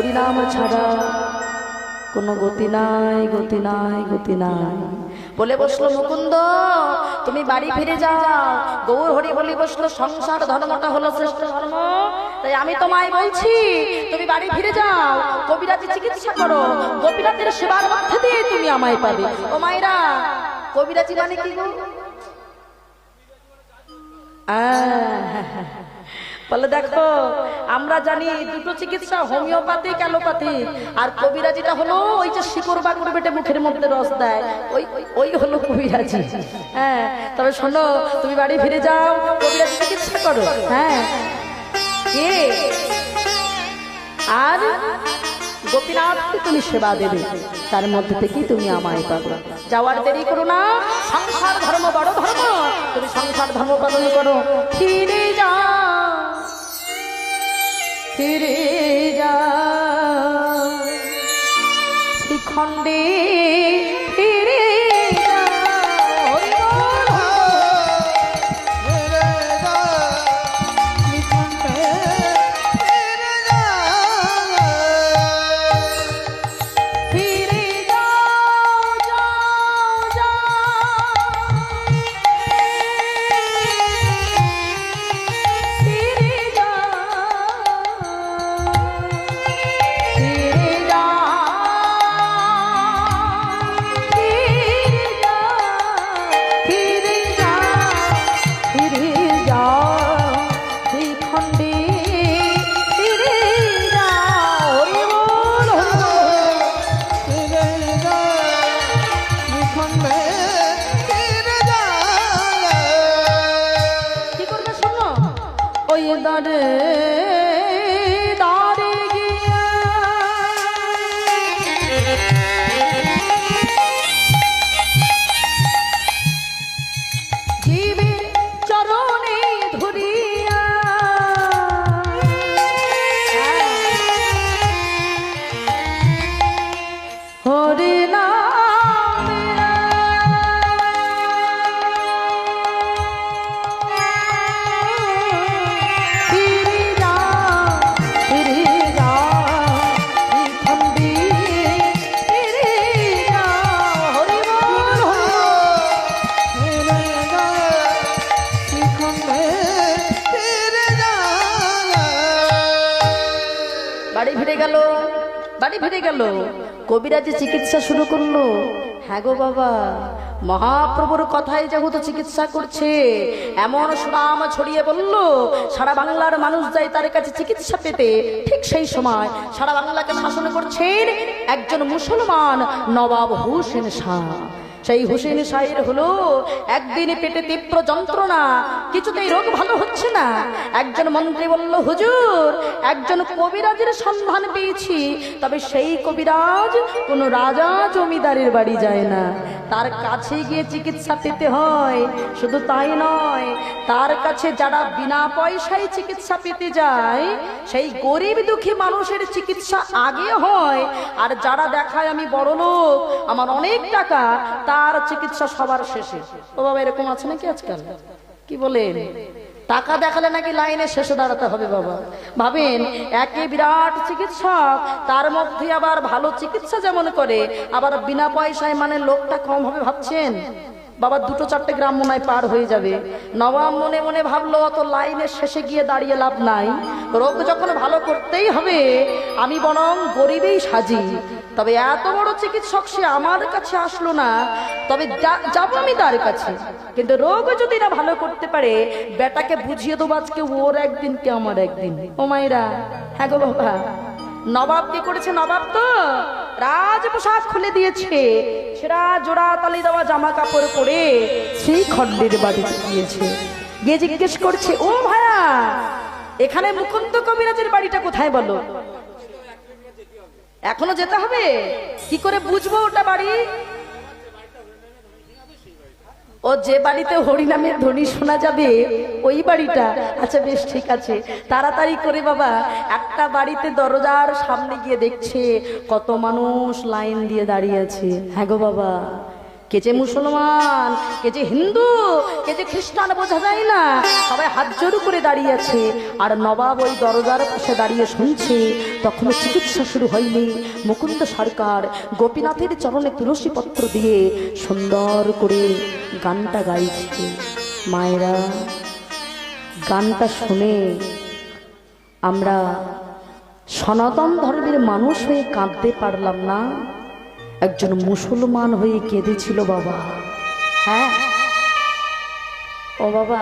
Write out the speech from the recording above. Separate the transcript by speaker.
Speaker 1: হরিনাম ছাড়া কোনো গতি নাই, গতি নাই, গতি নাই। বলে বসলো মুকুন্দ তুমি বাড়ি ফিরে যাও। গৌর হরি বলি বসলো সংসার ধর্মটা হলো শ্রেষ্ঠ ধর্ম, তাই আমি তোমায় বলছি তুমি বাড়ি ফিরে যাও, কবিরাজি চিকিৎসা করো, গোপীনাথের সেবার মধ্যে দিয়ে তুমি আমায় পাবে। ও মায়েরা, কবিরাজি মানে কি গো? বলে দেখো আমরা জানি দুটো চিকিৎসা, হোমিওপ্যাথিক অ্যালোপ্যাথিক, আর কবিরাজিটা হলো ওই যে শিকড় বাকড় বেটে মুখের মধ্যে রস দেয়, ওই ওই হলো কবিরাজি। হ্যাঁ, তবে শোনো তুমি বাড়ি ফিরে যাও, কবিরাজি চিকিৎসা করো। হ্যাঁ, কে আর গোপীনাথকে তুমি সেবা দেবে, তার মধ্যে থেকেই তুমি আমায় পাবে। যাওয়ার দেরি করো না, সংসার ধর্ম বড় ধর্ম, তুমি সংসার ধর্ম পালন করো। ফিরে যাও, ফিরে যাও শ্রীখণ্ডে, ফিরে বাড়ি ফিরে গেল, কবিরাজি চিকিৎসা শুরু করলো। হ্যাঁ গো বাবা, মহাপ্রভুর কথাই যেহেতু চিকিৎসা করছে, এমন সুনাম ছড়িয়ে বলল সারা বাংলার মানুষ যায় তার কাছে চিকিৎসা পেতে। ঠিক সেই সময় সারা বাংলাকে শাসন করছেন একজন মুসলমান নবাব হোসেন শাহ। সেই হোসেন শাহের হলো একদিন পেটে তীব্র যন্ত্রণা, কিছুতেই রোগ ভালো হচ্ছে না। একজন মন্ত্রী বলল হুজুর একজন কবিরাজের সন্ধান পেয়েছি, তবে সেই কবিরাজ কোনো রাজা জমিদারের বাড়ি যায় না, তার কাছে গিয়ে চিকিৎসা পেতে হয়। শুধু তাই নয়, তার কাছে যারা বিনা পয়সায় চিকিৎসা পেতে যায় সেই গরিব দুঃখী মানুষের চিকিৎসা আগে হয়, আর যারা দেখায় আমি বড় লোক, আমার অনেক টাকা, তার চিকিৎসা সবার শেষে। ও বাবা, এরকম আছে নাকি আজকাল? কি বলেন? টাকা দেখালে নাকি লাইনে শেষে দাঁড়াতে হবে বাবা। ভাবেন, একে বিরাট চিকিৎসক, তার মধ্যে আবার ভালো চিকিৎসা যেমন করে, আবার বিনা পয়সায়, মানে লোকটা কম হবে ভাবছেন? বাবা 2-4টে গ্রাম মনে হয় পার হয়ে যাবে। নবাব মনে মনে ভাবলো অত লাইনের শেষে গিয়ে দাঁড়িয়ে লাভ নাই, রোগ যখন ভালো করতেই হবে আমি বরং গরিবেই সাজি। তবে এত বড় চিকিৎসক সে আমার কাছে আসলো না, তবে যাবো আমি তার কাছে, কিন্তু রোগ যদি না ভালো করতে পারে বেটাকে বুঝিয়ে দেবো আজকে ওর একদিন কে আমার একদিন। ও মায়েরা, হ্যাঁ গো বাবা, নবাব কি করেছে? নবাব তো রাজ পোশাক খুলে দিয়েছে, সেরা জোড়া তালি দেওয়া জামা কাপড় পরে শ্রীখণ্ডের বাড়িতে গিয়েছে। গিয়ে জিজ্ঞেস করছে, ও ভাইয়া এখানে মুকুন্দ কবিরাজের বাড়িটা কোথায় বলো? এখনো যেতে হবে? কি করে বুঝবো ওটা বাড়ি? ও যে বাড়িতে হরিনামের ধ্বনি শোনা যাবে ওই বাড়িটা? আচ্ছা বেশ ঠিক আছে। তাড়াতাড়ি করে বাবা একটা বাড়িতে দরজার সামনে গিয়ে দেখছে কত মানুষ লাইন দিয়ে দাঁড়িয়ে আছে। হ্যাঁ গো বাবা, কে যে মুসলমান, কে যে হিন্দু, কে যে খ্রিস্টান বোঝা যায় না, সবাই হাত জোর করে দাঁড়িয়ে আছে। আর নবাব ওই দরজার পাশে দাঁড়িয়ে শুনছে। তখন চিকিৎসা শুরু হয়নি। মুকুন্দ সরকার গোপীনাথের চরণে তুলসী পত্র দিয়ে সুন্দর করে গানটা গাইছে। মায়েরা, গানটা শুনে আমরা সনাতন ধর্মের মানুষ হয়ে কাঁদতে পারলাম না, একজন মুসলমান হয়ে কেঁদেছিল বাবা। হ্যাঁ ও বাবা,